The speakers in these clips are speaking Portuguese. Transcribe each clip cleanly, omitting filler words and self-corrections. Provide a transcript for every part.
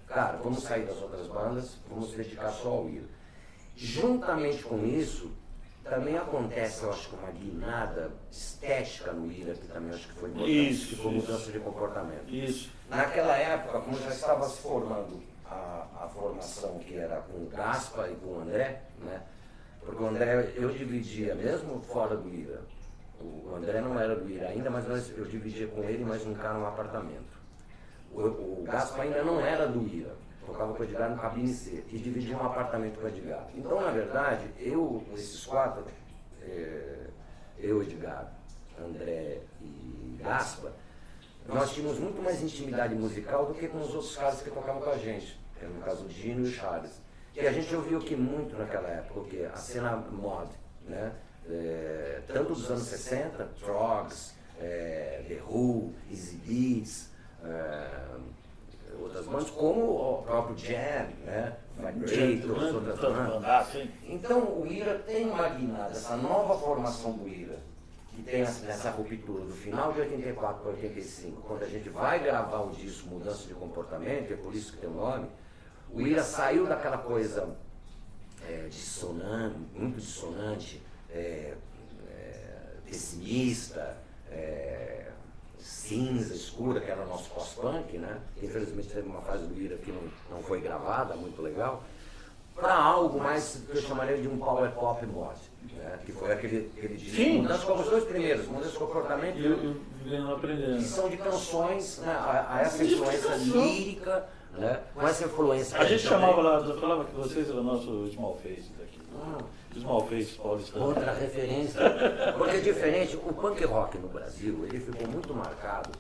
cara, vamos sair das outras bandas, vamos se dedicar só ao Ira. Juntamente com isso, também acontece, eu acho, uma guinada estética no Ira, que também acho que foi importante, que foi mudança de comportamento. Isso. Naquela época, como já estava se formando a formação que era com o Gaspa e com o André, né? Porque o André eu dividia, mesmo fora do Ira, o André não era do Ira ainda, mas eu dividia com ele mais um cara no apartamento. O Gaspa ainda não era do Ira, tocava com o Edgar no cabine C e dividia um apartamento com o Edgar. Então, na verdade, esses quatro, eu, Edgar, André e Gaspa, nós tínhamos muito mais intimidade musical do que com os outros caras que tocavam com a gente, no caso o Dino e o Charles. E a gente ouviu que muito naquela época, que a cena mod, né? Tanto dos anos 60, Trogs, The Who, Easy Beats, outras bandas, como o próprio Jam, né? Vibrator, outras bandas. Então o Ira tem uma guinada, essa nova formação do Ira, que tem essa ruptura do final de 84 para 85, quando a gente vai gravar o disco Mudança de Comportamento, é por isso que tem o nome, o Ira saiu daquela coisa dissonante, muito dissonante, pessimista, cinza, escura, que era o nosso pós-punk, né? Infelizmente teve uma fase do Ira que não foi gravada, muito legal, para algo mais que eu chamaria de um power pop mod, né? Que foi aquele disco, Mudança como os dois primeiros, Mudança de Comportamento aprendendo. Que são de canções, né? A essa influência lírica, né? Com essa influência. A gente chamava lá, falava que vocês eram nosso Small Face daqui. Small Face paulistano. Outra referência, porque é diferente, o punk rock no Brasil, ele ficou muito marcado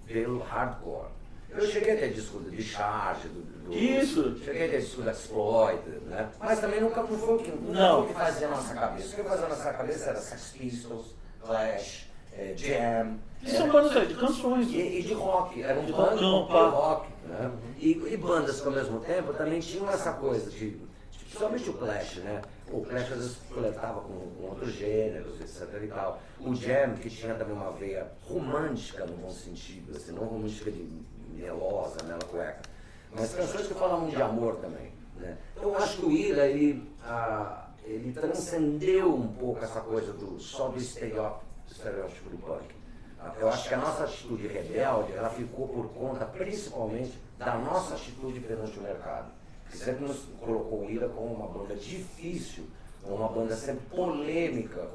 pelo hardcore. Eu cheguei a ter disco de Charge, Isso! Cheguei a ter disco da Exploit, né? Mas também não foi o que fazia a nossa cabeça. O que fazia a nossa cabeça era Sex Pistols, Clash, Jam. Que são bandas de canções. E de rock, era um punk rock, né? E bandas que ao mesmo tempo também tinham essa coisa de, principalmente o Clash, né? O Clash às vezes flertava com outros gêneros, etc e tal. O Jam, que tinha também uma veia romântica no bom sentido, assim, não romântica de melosa, mela cueca, mas canções que falavam de amor também, né? Então eu acho que o Ira, ele transcendeu um pouco essa coisa só do estereótipo do punk. Eu acho que a nossa atitude rebelde, ela ficou por conta principalmente da nossa atitude perante o mercado, que sempre nos colocou o Ira como uma banda difícil, uma banda sempre polêmica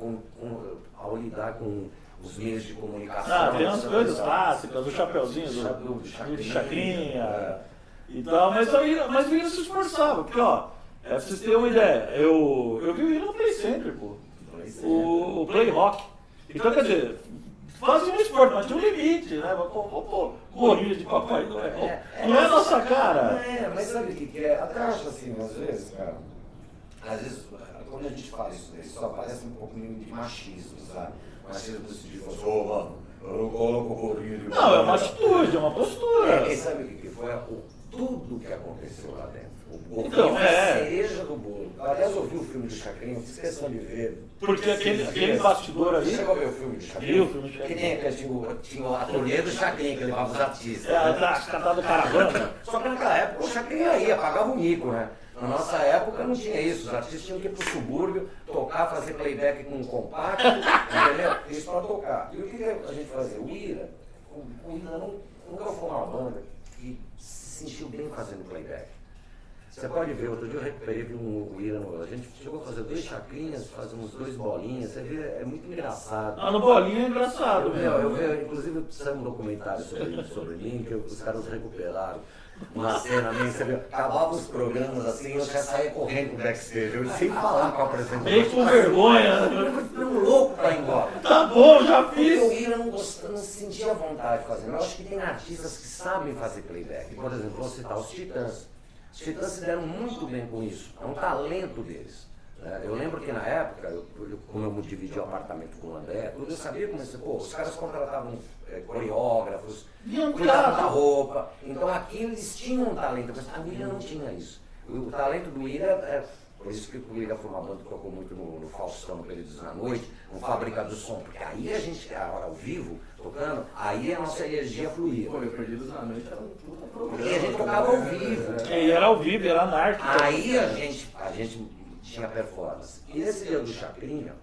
ao lidar com os meios de comunicação. Tem umas coisas clássicas, o chapeuzinho do Chacrinha e tal, mas o Ira se esforçava, porque ó, pra vocês terem uma ideia, eu vi o Ira no Play Center, pô. O Play Rock. Então quer dizer, fazia um esporte, mas tinha um limite, né? Gorrinha de Papai Noel. Não é nossa cara. Mas sabe o que é? Até acho assim, às vezes, cara, quando a gente fala isso, só parece um pouco de machismo, sabe? Machismo do sentido de, mano, eu não coloco gorrinha de Papai Noel. Não, é uma atitude, é uma postura. E sabe o que foi? Tudo que aconteceu lá dentro. O gorrinho é a cereja do bolo. Aliás, eu vi o filme do Chacrinha, fiz questão de ver. Porque aquele bastidor ali. Você chegou a ver o filme do Chacrinha? Vi o filme do Chacrinha. Que tinha o ateliê do Chacrinha, que levava os artistas. Cantado caravana. Só que naquela época o Chacrinha ia, pagava o mico, né? Na nossa época não tinha isso, os artistas tinham que ir pro subúrbio, tocar, fazer playback com um compacto, entendeu? Isso para tocar. E o que a gente fazia? O Ira nunca foi uma banda que se sentiu bem fazendo playback. Você pode ver, outro dia eu recuperei o Ira, a gente chegou a fazer 2 chacrinhas, fazer uns 2 bolinhas, você vê, é muito engraçado. No bolinha é engraçado. Eu vi, inclusive, saiu um documentário sobre mim, que os caras recuperaram. Uma cena minha, você viu, acabava os programas assim, eu já saía correndo pro backstage, eu sem falar com a apresentadora. Meio com vergonha. Eu louco pra ir embora. Tá bom, já fiz. Porque o Ira não sentia vontade de fazer. Eu acho que tem artistas que sabem fazer playback. Por exemplo, vou citar os Titãs. Os Titãs se deram muito bem com isso, é um talento deles. Eu lembro que na época, como eu dividi o apartamento com o André, eu sabia como os caras contratavam coreógrafos, cuidavam da roupa, então aqui eles tinham um talento, mas a Ira não tinha isso. O talento do Ira Por isso que o Liga foi uma banda que tocou muito no Faustão, no Períodos da Noite, no Fábrica do Som, porque aí a gente, a hora ao vivo, tocando, aí a nossa energia fluía. Pô, eu Perdidos na Noite era um puta programa. E a gente tocava ao vivo. E era ao vivo, era anárquico. Aí a gente tinha performance. E nesse dia do Chacrinha,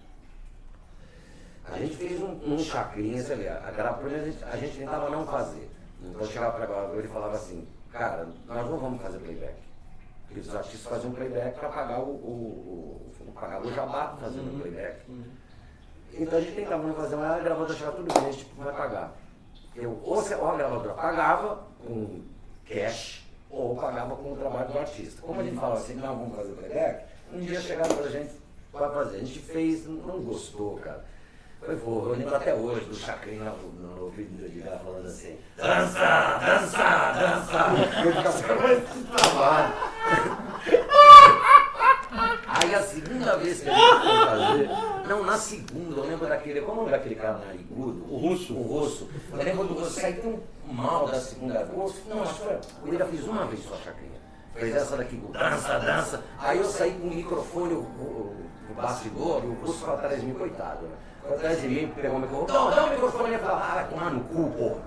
a gente fez um Chacrinha, você vê, aquela primeira a gente tentava não fazer. Então eu chegava para agora e falava assim, cara, nós não vamos fazer playback. Porque os artistas faziam playback para pagar pagar o jabá fazendo playback. Então a gente tentava não fazer, mas a gravadora chegava tudo bem, a gente vai pagar. Ou a gravadora pagava com cash, ou pagava com o trabalho do artista. Como a gente falava assim, não, vamos fazer playback, um dia chegaram pra gente para fazer. A gente fez, não gostou, cara. Eu lembro até hoje do Chacrinha no vídeo de ela falando assim, dança, dança, dança. Eu ficava assim, esse trabalho. Aí a segunda vez que a gente foi fazer, não, na segunda, eu lembro daquele, como é daquele cara narigudo? O russo. O russo. Eu lembro do russo, saí tão mal da segunda vez. Não, acho que foi, eu ainda fiz uma vez só a Chacrinha. Fez essa daqui, dança, dança. Aí eu saí com o microfone, o bastidor, e o russo foi atrás de mim, coitado, né? Foi atrás de mim, pegou o microfone, dá o microfone e falava, vai tomar no cu, porra.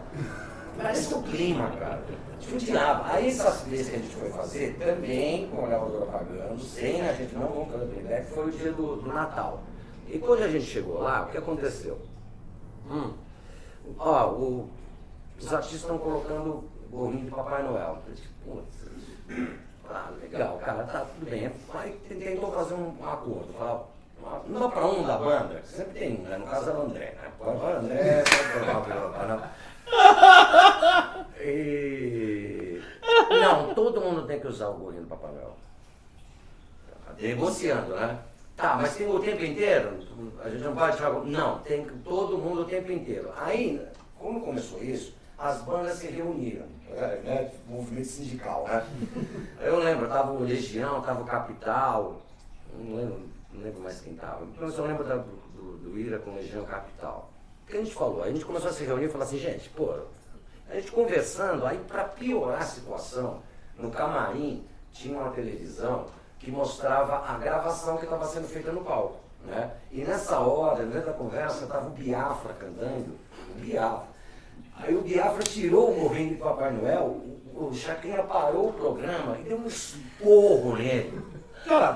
Parece o clima, cara. Judiava. Aí essas vezes que a gente foi fazer, também com a gravadora pagando, sem a gente não vamos fazer playback, foi o dia do Natal. E quando a gente chegou lá, o que aconteceu? Os artistas estão colocando gorrinho de Papai Noel. Eu disse, putz, legal, cara, tá tudo bem. Aí tentou fazer um acordo, falava, não dá pra um da banda, sempre tem um, né? No caso era o André, né? O André, não, todo mundo tem que usar o gorrinho do Papai Noel. Negociando, né? Tá, mas tem o tempo inteiro? A gente não pode falar. Não, tem todo mundo o tempo inteiro. Aí, como começou isso, as bandas se reuniram, né? Movimento sindical, né? Eu lembro, tava o Legião, tava o Capital, não lembro mais quem tava. Eu só lembro do Ira com Legião Capital. O que a gente falou? A gente começou a se reunir e falar assim, gente, pô, a gente conversando, aí para piorar a situação, no camarim tinha uma televisão que mostrava a gravação que estava sendo feita no palco, né? E nessa hora, dentro da conversa, estava o Biafra cantando, o Biafra. Aí o Biafra tirou o gorrinho de Papai Noel, o Chacrinha parou o programa e deu um esporro nele. Cara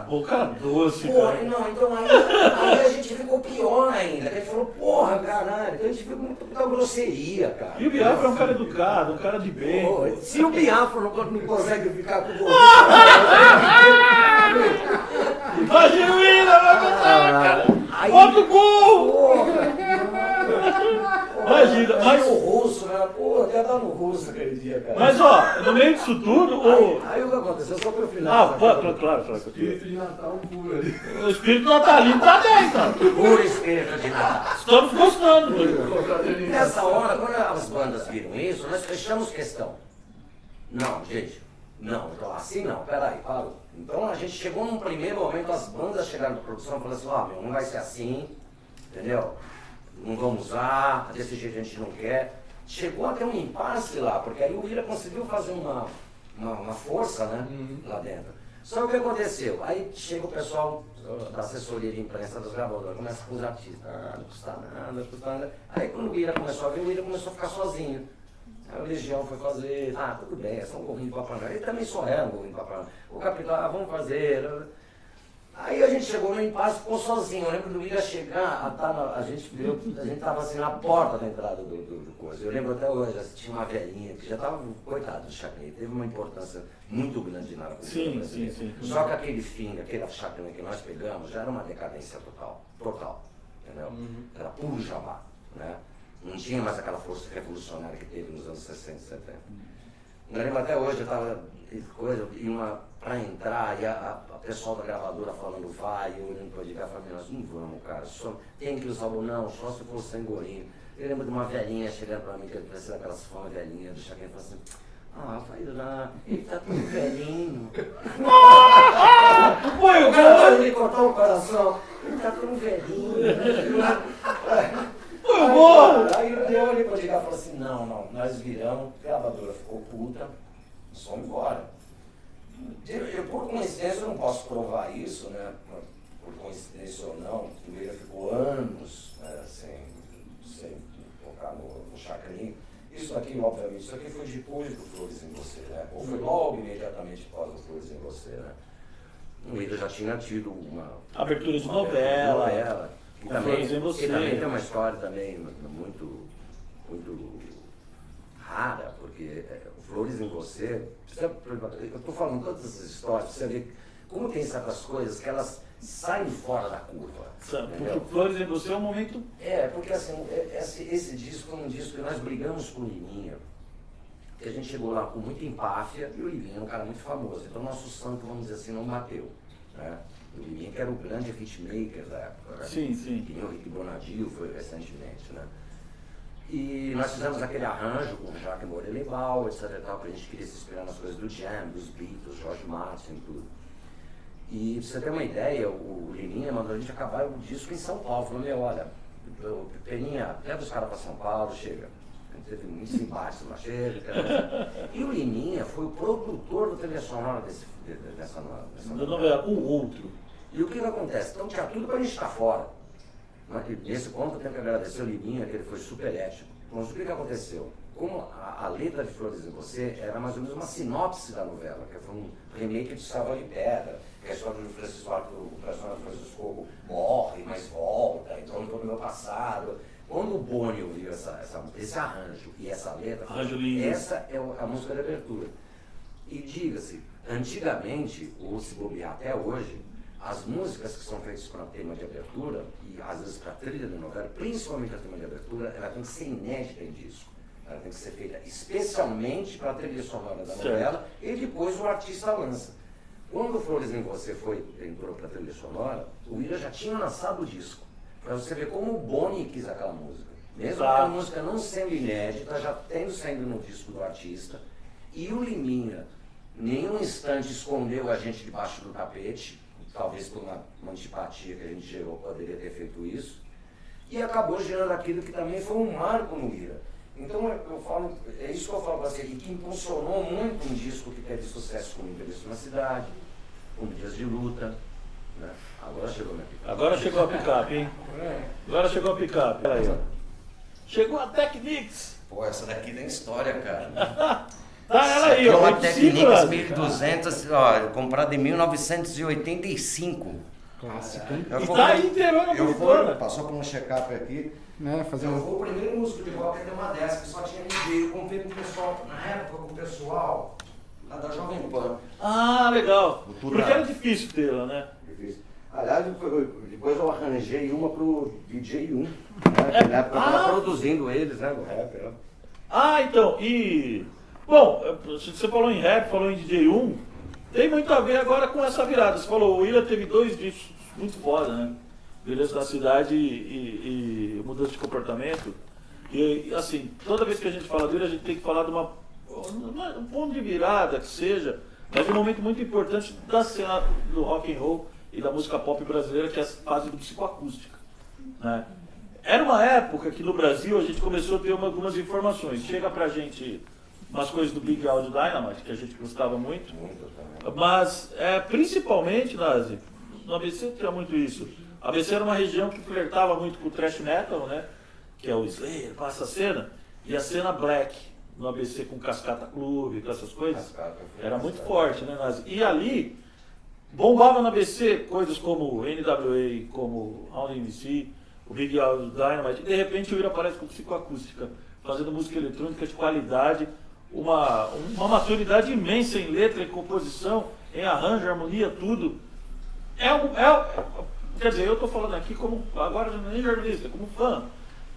doce, Porra, cara. não, então aí a gente ficou pior ainda. A gente falou, porra, caralho, então a gente ficou muita grosseria, cara. E o Biafra é um cara educado, um cara de bem. Porra, se o Biafra não consegue ficar com o gorrinho, Imagina o Ira, vai botar, cara. aí, Bota o gol! porra, Imagina, mas... o russo, né? Pô, até dar no russo aquele dia, cara. Mas ó, no meio disso tudo, Aí o que aconteceu? Só pro final. claro. Espírito de Natal puro ali. O espírito natalino tá bem, cara. Puro espírito de Natal. Estamos gostando. Nessa hora, quando as bandas viram isso, nós fechamos questão. Não, gente, não, então assim não, peraí, parou. Então a gente chegou num primeiro momento, as bandas chegaram na produção e falaram assim, ó, não vai ser assim, entendeu? Não vamos usar, desse jeito a gente não quer. Chegou até um impasse lá, porque aí o Ira conseguiu fazer uma força, né, lá dentro. Só que o que aconteceu? Aí chega o pessoal da assessoria de imprensa das gravadoras, começa com os artistas, não custa nada, não custa nada. Aí quando o Ira começou a ver, o Ira começou a ficar sozinho. Aí o Legião foi fazer, tudo bem, é só um gorrinho de Papai Noel. Ele também só era um gorrinho de Papai Noel. O Capital, vamos fazer. Aí a gente chegou no impasse e ficou sozinho. Eu lembro do Ira chegar, a gente estava assim na porta da entrada do coisa. Eu lembro até hoje, tinha uma velhinha que já estava, coitado do Chacrinha, teve uma importância muito grande na cultura brasileira. Sim. Só que aquele Chacrinha que nós pegamos já era uma decadência total, entendeu? Era puro jabá, né? Não tinha mais aquela força revolucionária que teve nos anos 60 e 70. Eu lembro até hoje, eu estava para entrar, e a pessoal da gravadora falando vai, eu olhando para ligar, falando, nós não vamos, cara, só tem que usar o não, só se for sem gorrinho. Eu lembro de uma velhinha chegando para mim, que parecia aquelas fãs velhinhas do Chacrinha, falando assim, vai lá, ele tá tão velhinho. Foi o cara vai gol! me cortar o coração, ele tá tão velhinho. Foi o gol! Aí eu olhei para ligar e falei assim, nós viramos, a gravadora ficou puta, nós fomos embora. Eu por coincidência, eu não posso provar isso, né? Por coincidência ou não, o Ira ficou anos, né, sem tocar no Chacrinha. Isso aqui, obviamente, isso aqui foi depois do Flores em Você, né? Ou foi logo imediatamente após o Flores em Você, né? O Ira já tinha tido uma abertura de novela. E Flores em Você. também tem uma história também muito rara, porque o Flores em Você, eu estou falando todas essas histórias, para você ver como tem certas coisas que elas saem fora da curva. Porque Flores em Você é um momento... Porque assim, esse disco foi um disco que nós brigamos com o Liminha, que a gente chegou lá com muita empáfia, e o Liminha era um cara muito famoso, então nosso santo, vamos dizer assim, não bateu, né? O Liminha que era o grande hitmaker da época, né? Sim, sim. Que nem o Rick Bonadio foi recentemente, né? E nós fizemos aquele arranjo com o Jacques Morelli-Ball, etc e tal, que a gente queria se inspirar nas coisas do Jam, dos Beatles, George Martin, tudo. E pra você ter uma ideia, o Liminha mandou a gente acabar o disco em São Paulo. Falou, meu, olha, Peninha, leva os caras pra São Paulo, chega. Teve muitos embates lá, chega. E o Liminha foi o produtor do trilha sonora dessa novela. O outro. E o que acontece? Então tinha tudo pra gente estar fora. E nesse ponto eu tenho que agradecer o Liminha, que ele foi super ético. Mas o que aconteceu? Como a letra de Flores em Você era mais ou menos uma sinopse da novela, que foi um remake de Salva de Pedra, que é a história do Francisco Arco, o personagem do Francisco Fogo morre, mas volta, então eu estou no meu passado. Quando o Boni ouviu esse arranjo e essa letra, essa é a música de abertura. E diga-se, antigamente, ou se bobear até hoje, as músicas que são feitas para tema de abertura, e às vezes para trilha de novela, principalmente a tema de abertura, ela tem que ser inédita em disco. Ela tem que ser feita especialmente para a trilha sonora da novela e depois o artista lança. Quando o Flores em Você entrou para a trilha sonora, o Ira já tinha lançado o disco. Para você ver como o Boni quis aquela música. Mesmo aquela música não sendo inédita, já tendo saído no disco do artista. E o Liminha, nenhum instante escondeu a gente debaixo do tapete, talvez por uma antipatia que a gente gerou, poderia ter feito isso. E acabou gerando aquilo que também foi um marco no Ira. Então eu falo, é isso que eu falo para você, e que impulsionou muito um disco que teve sucesso como Envelheço na Cidade, como Dias de Luta, né? Agora chegou a minha picape. Agora chegou a picape, hein? Agora chegou a picape. Peraí, ó. Chegou a Technics. Pô, essa daqui tem história, cara. Tá ela aí, ó. Uma Technics 1200, ó, comprada em 1985. Clássico. E tá aí inteirona bonitona. Passou por um check-up aqui. Fazer Eu vou o primeiro músico de rock ter uma dessa, que só tinha DJ. Eu comprei com o pessoal, na época, com o pessoal lá da Jovem Pan. Ah, legal. Porque era difícil tê-la, né? Difícil. Aliás, depois eu arranjei uma pro DJ 1, né? Que na época eu tava produzindo eles, né? No rap, né? Ah, então, bom, você falou em rap, falou em DJ1, tem muito a ver agora com essa virada. Você falou, o Ira teve 2 discos muito foda, né? Beleza da Cidade e Mudança de Comportamento. E assim, toda vez que a gente fala do Ira, a gente tem que falar de um ponto de virada que seja, mas um momento muito importante da cena do rock and roll e da música pop brasileira, que é a fase do psicoacústica, né? Era uma época que no Brasil a gente começou a ter algumas informações. Chega pra gente umas coisas do Big Audio Dynamite, que a gente gostava muito. Mas, principalmente, Nazi, no ABC tinha muito isso. A ABC era uma região que flertava muito com o thrash metal, né? Que é o Slayer, passa a cena. E a cena black no ABC com Cascata Clube, com essas coisas. Era muito forte, né, Nazi? E ali, bombava na ABC coisas como NWA, como Round MC, o Big Audio Dynamite. E de repente o Ira aparece com psicoacústica, fazendo música eletrônica de qualidade. Uma maturidade imensa em letra, em composição, em arranjo, harmonia, tudo. Quer dizer, eu estou falando aqui como, agora nem jornalista, como fã.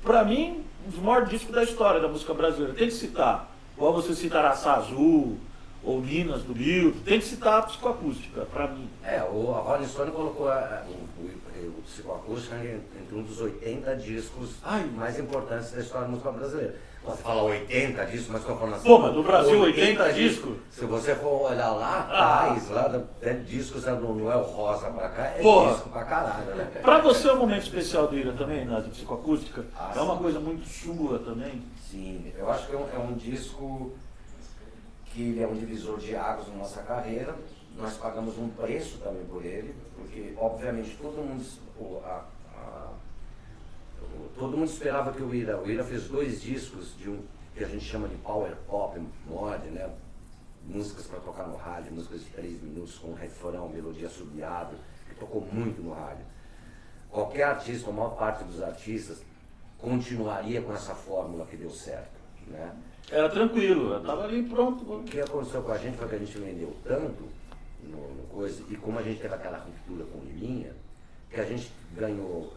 Para mim, um dos maiores discos da história da música brasileira. Tem que citar, igual você citar Araçá Azul, ou Minas do Rio, tem que citar a psicoacústica, para mim. A Rolling Stone colocou o psicoacústica entre um dos 80 discos mais importantes da história da música brasileira. Você fala 80 discos, mas estou falando assim. Pô, mas no Brasil 80 discos? Se você for olhar lá atrás, discos do Noel Rosa pra cá, disco pra caralho, né? Pra você é um momento especial do Ira também, Nazi, psicoacústica? É uma coisa muito sua também? Sim, eu acho que é um disco que ele é um divisor de águas na nossa carreira, nós pagamos um preço também por ele, porque obviamente todo mundo esperava que o Ira fez 2 discos de que a gente chama de power pop, mod, né? Músicas para tocar no rádio, músicas de 3 minutos com refrão, melodia assobiada, que tocou muito no rádio. Qualquer artista, a maior parte dos artistas, continuaria com essa fórmula que deu certo, né? Era tranquilo, eu tava ali pronto. O que aconteceu com a gente foi que a gente vendeu tanto no coisa, e como a gente teve aquela ruptura com o Liminha, que a gente ganhou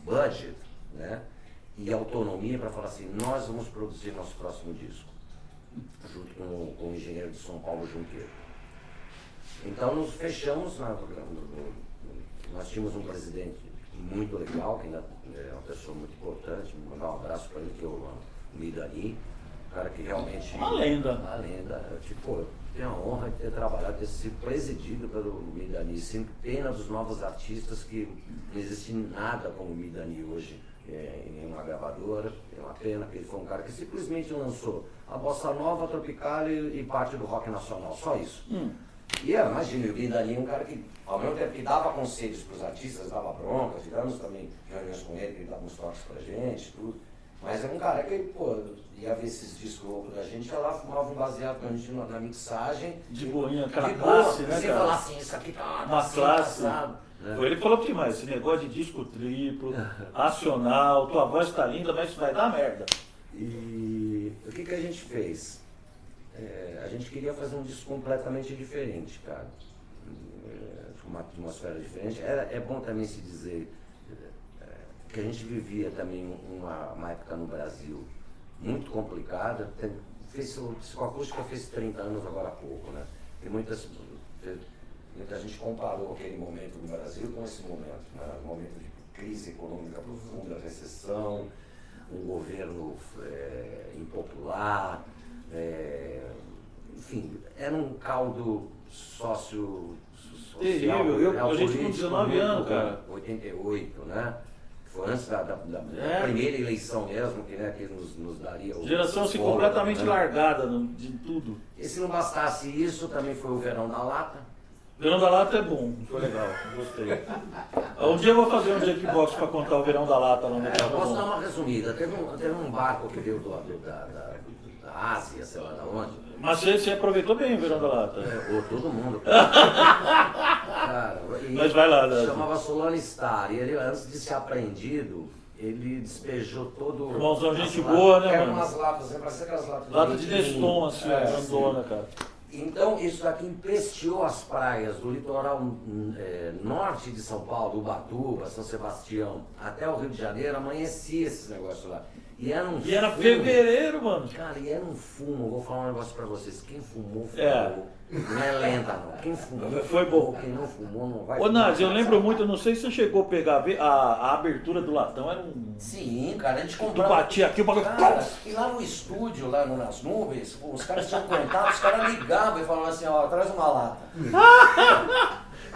budget, né? E autonomia para falar assim, nós vamos produzir nosso próximo disco, junto com o engenheiro de São Paulo Junqueiro. Então nos fechamos, nós tínhamos um presidente muito legal, que ainda é uma pessoa muito importante, vou mandar um abraço para ele, que é o Midani, um cara que realmente... Uma lenda. Uma lenda, eu tenho a honra de ter trabalhado, ter sido presidido pelo Midani, sem pena dos novos artistas, que não existe nada como o Midani hoje em uma gravadora, é uma pena que ele foi um cara que simplesmente lançou a bossa nova, tropical e parte do rock nacional, só isso. E imagina, o Midani é um cara que, ao mesmo tempo que dava conselhos para os artistas, dava bronca, tivemos também reuniões com ele, que ele dava uns toques pra gente, tudo. Mas é um cara que, pô, ia ver esses discos loucos da gente, ia lá, fumava um baseado com a gente na mixagem. De boinha, aquela de classe, boa, né, sem cara? falar assim, isso aqui tá uma assim, classe. passado, né? Foi ele que falou demais, esse negócio de disco triplo, acional, tua voz tá linda, mas isso vai dar merda. E o que a gente fez? A gente queria fazer um disco completamente diferente, cara. Uma atmosfera diferente. É bom também se dizer que a gente vivia também uma época no Brasil muito complicada. Psicoacústica fez 30 anos agora há pouco, né? E muita gente comparou aquele momento no Brasil com esse momento, né? Um momento de crise econômica profunda, recessão, um governo impopular, enfim, era um caldo social, terrível, a gente com 19 anos, cara. 88, né? Foi antes da primeira eleição mesmo, que nos daria o... Geração assim, completamente largada de tudo. E se não bastasse isso, também foi o Verão da Lata. Verão da Lata é bom, foi legal, gostei. Um dia eu vou fazer um Jackbox para contar o Verão da Lata. Não eu posso dar uma resumida. Teve um barco que veio da Ásia, sei lá de onde. Mas você aproveitou bem o Verão da Lata. Todo mundo. Cara, mas vai lá, né? Chamava Solano Star. E ele, antes de ser apreendido, ele despejou todo... Irmãozão, gente boa, né, mano? Eram umas latas, parecia aquelas latas... Lata de Neston, assim, grandona, cara. Então, isso daqui empesteou as praias do litoral norte de São Paulo, Ubatuba, São Sebastião, até o Rio de Janeiro, amanhecia esses negócios lá. E era fevereiro, mano. Cara, e era um fumo. Vou falar um negócio pra vocês. Quem fumou, fumou. Não é lenda, não. Quem fumou, foi bom. Quem não fumou, não vai. Ô, Nazi, eu lembro muito, não sei se você chegou a pegar a abertura do latão, era um... Sim, cara, a gente Tu comprava... batia aqui, o bagulho... E lá no estúdio, lá nas nuvens, os caras tinham contato, os caras ligavam e falavam assim, ó, traz uma lata.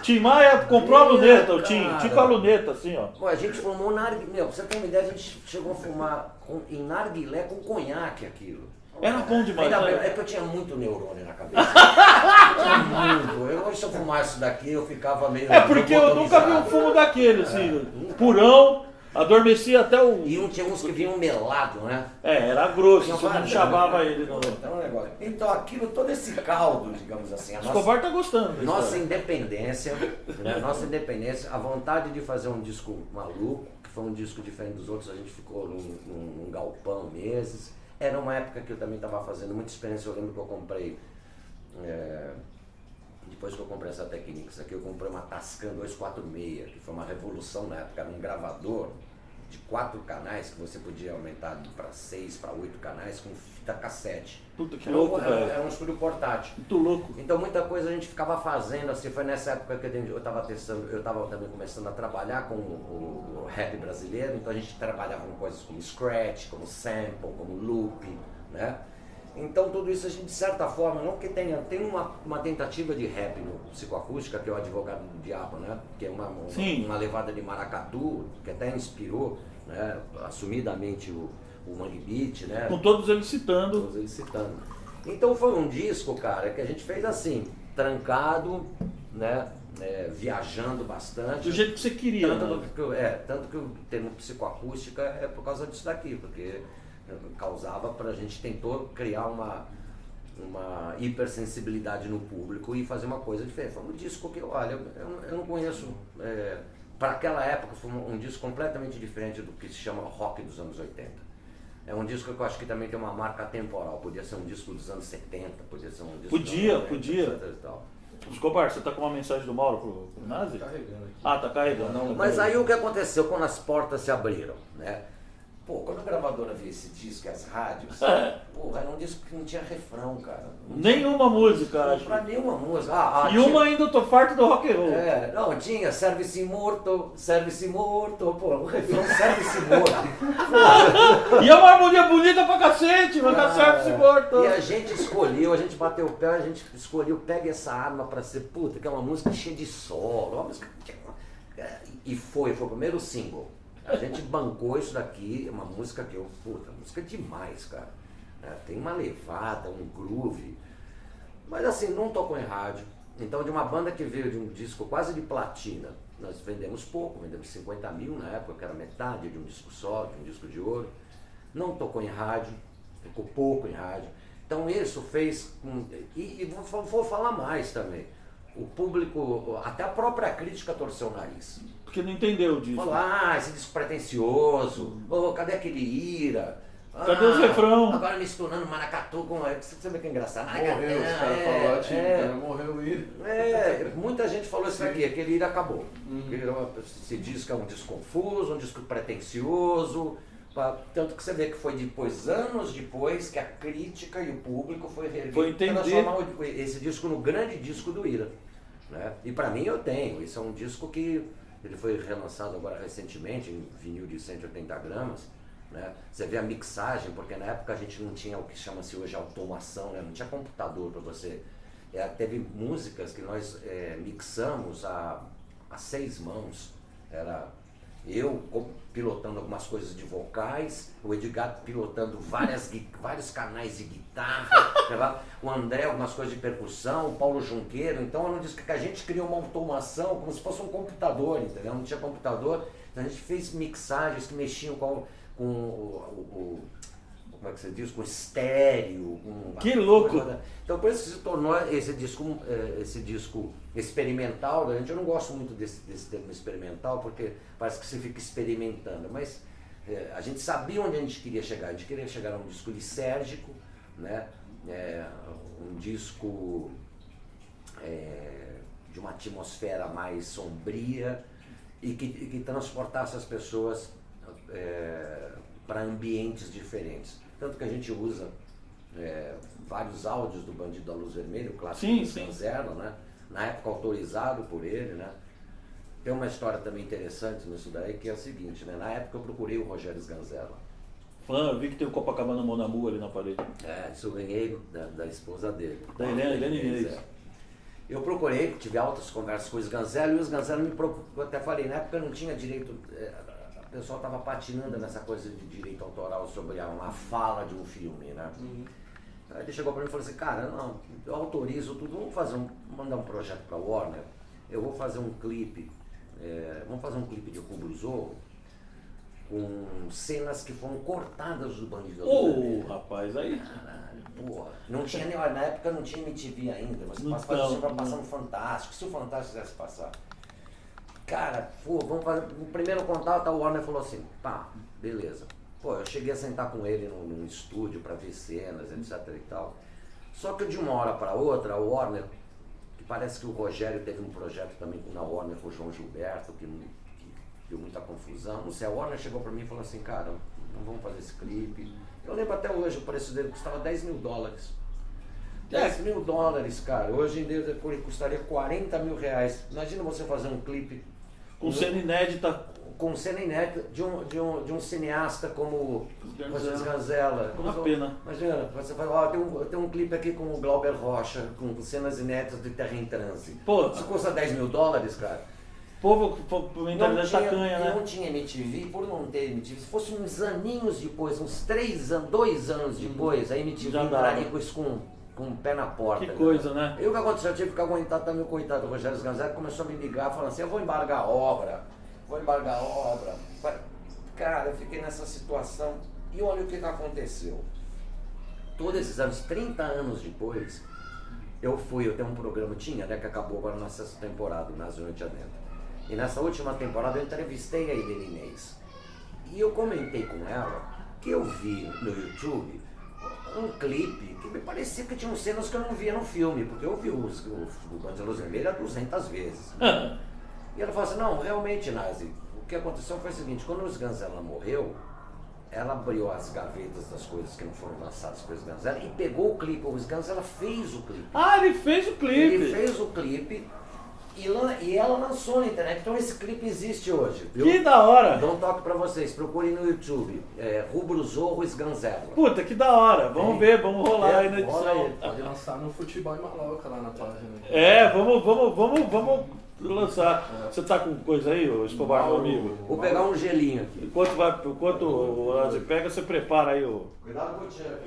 Tim Maia comprou a luneta, o Tim com a luneta, assim, ó. Pô, a gente fumou narguilé, pra você ter uma ideia, a gente chegou a fumar em narguilé com conhaque aquilo. Era bom demais, ainda né? É que eu tinha muito neurônio na cabeça. Hoje se eu fumasse isso daqui, eu ficava meio... É porque eu nunca vi um fumo daquele, assim, purão, adormecia até o... E tinha uns que vinham melado, né? Era grosso, você não chamava ele. Não. Então aquilo, todo esse caldo, digamos assim... O Escobar tá gostando. Nossa independência, né? Nossa independência, a vontade de fazer um disco maluco, que foi um disco diferente dos outros, a gente ficou num galpão meses. Era uma época que eu também estava fazendo muita experiência. Eu lembro que eu comprei, depois que eu comprei essa Technics aqui, eu comprei uma Tascam 246, que foi uma revolução na época. Era um gravador de 4 canais que você podia aumentar para 6, para 8 canais com fita cassete. Puta que louco, velho. Era um estúdio portátil. Muito louco. Então muita coisa a gente ficava fazendo, assim, foi nessa época que eu estava testando, eu estava também começando a trabalhar com o rap brasileiro, então a gente trabalhava com coisas como scratch, como sample, como loop, né? Então tudo isso a gente, de certa forma, não que tem uma tentativa de rap no Psicoacústica, que é o Advogado do Diabo, né? Que é uma levada de maracatu, que até inspirou, né, assumidamente o Mangue Beat, né? Com todos eles citando. Todos eles citando. Então foi um disco, cara, que a gente fez assim, trancado, né? Viajando bastante. Do jeito que você queria, Tanto que o termo psicoacústica é por causa disso daqui, porque causava a gente tentou criar uma hipersensibilidade no público e fazer uma coisa diferente. Foi um disco que, olha, eu não conheço, para aquela época foi um disco completamente diferente do que se chama rock dos anos 80. É um disco que eu acho que também tem uma marca temporal, podia ser um disco dos anos 70, podia ser um disco Podia. etc e tal. Escobar, você tá com uma mensagem do Mauro pro Nazi? Tá carregando aqui. Ah, tá carregando. Não, Mas aí o que aconteceu quando as portas se abriram, né? Pô, quando a gravadora viu esse disco e as rádios, porra, era um disco que não tinha refrão, cara. Nenhuma música, acho. Pra nenhuma música. E uma ainda eu tô farto do rock and roll. Não, tinha Service Morto, pô, o refrão Service Morto. E é uma harmonia bonita pra cacete, mas tá Service Morto. E a gente escolheu, a gente bateu o pé, a gente escolheu Pega Essa Arma pra ser, puta, que é uma música cheia de solo, uma música... E foi o primeiro single. A gente bancou isso daqui, uma música que música demais, cara. Tem uma levada, um groove. Mas assim, não tocou em rádio. Então, de uma banda que veio de um disco quase de platina, nós vendemos pouco, vendemos 50 mil na época, que era metade de um disco só, de um disco de ouro. Não tocou em rádio, ficou pouco em rádio. Então, isso fez... E vou falar mais também. O público, até a própria crítica torceu o nariz. Porque não entendeu disso. Falou, esse disco pretencioso, cadê aquele Ira? Cadê os refrão? Agora misturando maracatu com... Você vê que é engraçado. Morreu, os caras falaram, morreu o Ira. Muita gente falou isso aqui, aquele Ira acabou. Esse disco é um disco confuso, um disco pretencioso. Tanto que você vê que foi depois, anos depois, que a crítica e o público foi transformar esse disco no grande disco do Ira. Né? E pra mim eu tenho, isso é um disco que ele foi relançado agora recentemente, em vinil de 180 gramas. Né? Você vê a mixagem, porque na época a gente não tinha o que chama-se hoje automação, né? Não tinha computador para você. Teve músicas que nós mixamos a 6 mãos. Era eu pilotando algumas coisas de vocais, o Edgar pilotando vários canais de guitarra, o André algumas coisas de percussão, o Paulo Junqueiro. Então eu não disse que a gente criou uma automação como se fosse um computador, entendeu? Não tinha computador, então a gente fez mixagens que mexiam com como é que você diz? Com estéreo. Que louco! Então por isso que se tornou esse disco experimental. Eu não gosto muito desse termo experimental, porque parece que você fica experimentando. Mas a gente sabia onde a gente queria chegar. A gente queria chegar a um disco lisérgico, né? Um disco de uma atmosfera mais sombria e que transportasse as pessoas para ambientes diferentes. Tanto que a gente usa vários áudios do Bandido da Luz Vermelha, o clássico do Ganzerla, né? Na época autorizado por ele. Né? Tem uma história também interessante nisso daí, que é a seguinte, né? Na época eu procurei o Rogério Ganzerla. Eu vi que tem o Copacabana Mon Amour ali na parede. Isso eu ganhei da esposa dele. Da Helena Inês. Eu procurei, tive altas conversas com o Ganzerla, e o Ganzerla me procurou, eu até falei, na época eu não tinha direito... O pessoal estava patinando nessa coisa de direito autoral sobre uma fala de um filme, né? Aí ele chegou para mim e falou assim, cara, não, eu autorizo tudo, vamos mandar um projeto para a Warner, eu vou fazer um clipe, vamos fazer um clipe de Rubro Zorro com cenas que foram cortadas do Bandido. Rapaz, aí... Caralho, porra, não tinha, na época não tinha MTV ainda, você vai passar no Fantástico, se o Fantástico quisesse passar. Cara, vamos fazer. No primeiro contato, a Warner falou assim, beleza. Eu cheguei a sentar com ele num estúdio para ver cenas, etc e tal. Só que de uma hora para outra, a Warner, que parece que o Rogério teve um projeto também na Warner com o João Gilberto, que deu muita confusão. Não sei, a Warner chegou para mim e falou assim, cara, não vamos fazer esse clipe. Eu lembro até hoje, o preço dele custava $10 mil. $10 mil, cara. Hoje em dia ele custaria $40 mil. Imagina você fazer um clipe com cena inédita. Com cena inédita de um cineasta como o Ganzerla. Uma pena. Imagina, você fala, tem um clipe aqui com o Glauber Rocha, com cenas inéditas de Terra em Transe. Pô. Isso custa $10 mil, cara. Povo mentalidade tacanha, né? Não tinha MTV, por não ter MTV, se fosse uns aninhos depois, uns 3 anos, 2 anos depois, a MTV Já entraria dava. com isso com o pé na porta. Que coisa, né? E o que aconteceu? Eu tive que aguentar também o coitado do Rogério Sganzaro, começou a me ligar falando assim, eu vou embargar a obra. Cara, eu fiquei nessa situação e olha o que aconteceu. Todos esses anos, 30 anos depois, eu tenho um programa, né, que acabou agora na 6ª temporada, na Zona de Adentro. E nessa última temporada eu entrevistei a Irene Inês. E eu comentei com ela que eu vi no YouTube um clipe que me parecia que tinham cenas que eu não via no filme, porque eu vi o Banho de Luz Vermelha 200 vezes. E ela falou assim, não, realmente, Nazi, o que aconteceu foi o seguinte, quando o Sganzella morreu, ela abriu as gavetas das coisas que não foram lançadas pelo Sganzella e pegou o clipe. O Sganzella fez o clipe. Ah, ele fez o clipe. Ele fez o clipe e ela lançou na internet. Então esse clipe existe hoje, viu? Que da hora. Dou um toque pra vocês, procurem no YouTube. Rubro Zorro Sganzella. Puta, que da hora. Vamos ver, vamos rolar aí na edição. Rola aí. Pode lançar no Futebol em Maloca lá na página. Vamos lançar. Você tá com coisa aí, ô Escobar, meu amigo? Vou pegar um gelinho aqui. Enquanto o Nazi pega, você prepara aí o... Cuidado com o tiro.